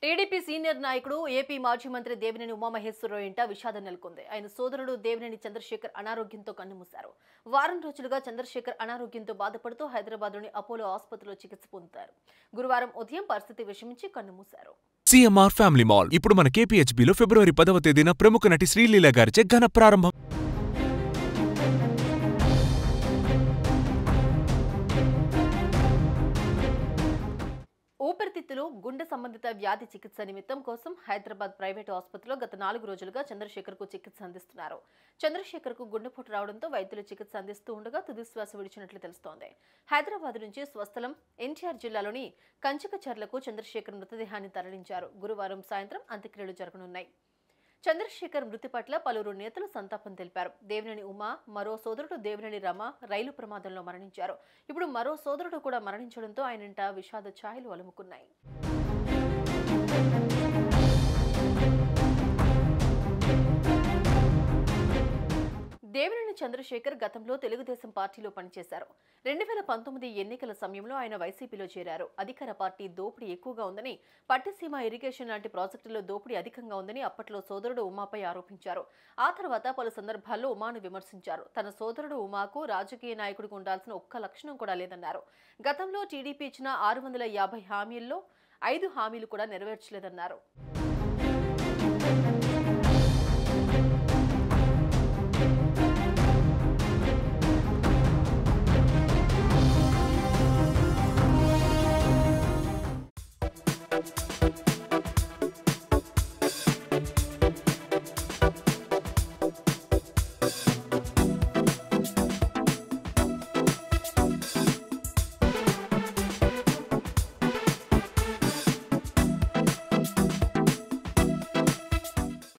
TDP senior నాయకుడు AP మాజీ మంత్రి దేవినేని ఉమామహేశ్వరరావు ఇంట విషాదం నెలకొంది. ఆయన సోదరుడు దేవినేని చంద్రశేఖర్ అనారోగ్యంతో కన్నుమూశారు. వారం రోజులుగా చంద్రశేఖర్ అనారోగ్యంతో బాధపడుతూ హైదరాబాద్లోని అపోలో ఆసుపత్రిలో చికిత్స పొందుతారు. గురువారం ఉదయం పరిస్థితి విషమించి కన్నుమూశారు. సిఎంఆర్ ఫ్యామిలీ మాల్ ఇప్పుడు మన కేపీహెచ్బీలో ఫిబ్రవరి 10వ తేదీన ప్రముఖ నటి శ్రీలీల గారిచే ఘన ప్రారంభం. ఊపిరితిత్తులు, గుండె సంబంధిత వ్యాధి చికిత్స నిమిత్తం కోసం హైదరాబాద్ ప్రైవేటు ఆసుపత్రిలో గత 4 రోజులుగా చంద్రశేఖర్కు చికిత్స అందిస్తున్నారు. చంద్రశేఖర్కు గుండెపోటు రావడంతో వైద్యులు చికిత్స అందిస్తూ ఉండగా తుదిశ్వాస విడిచినట్లు తెలుస్తోంది. హైదరాబాద్ నుంచి స్వస్థలం ఎన్టీఆర్ జిల్లాలోని కంచికచర్లకు చంద్రశేఖర్ మృతదేహాన్ని తరలించారు. గురువారం సాయంత్రం అంత్యక్రియలు జరగనున్నాయి. చంద్రశేఖర్ మృతి పట్ల పలువురు నేతలు సంతాపం తెలిపారు. దేవినేని ఉమా, మరో సోదరుడు దేవినేని రమ రైలు ప్రమాదంలో మరణించారు. ఇప్పుడు మరో సోదరుడు కూడా మరణించడంతో ఆయనంట విషాద ఛాయలు అలుముకున్నాయి. దేవినేని చంద్రశేఖర్ గతంలో తెలుగుదేశం పార్టీలో పనిచేశారు. 2019 ఎన్నికల సమయంలో ఆయన వైసీపీలో చేరారు. అధికార పార్టీ దోపిడీ ఎక్కువగా ఉందని, పట్టిసీమ ఇరిగేషన్ లాంటి ప్రాజెక్టుల్లో దోపిడీ అధికంగా ఉందని అప్పట్లో సోదరుడు ఉమాపై ఆరోపించారు. ఆ తర్వాత పలు సందర్భాల్లో ఉమాను విమర్శించారు. తన సోదరుడు ఉమాకు రాజకీయ నాయకుడికి ఉండాల్సిన ఒక్క లక్షణం కూడా లేదన్నారు. గతంలో టీడీపీ ఇచ్చిన 650 హామీల్లో 5 హామీలు కూడా నెరవేర్చలేదన్నారు.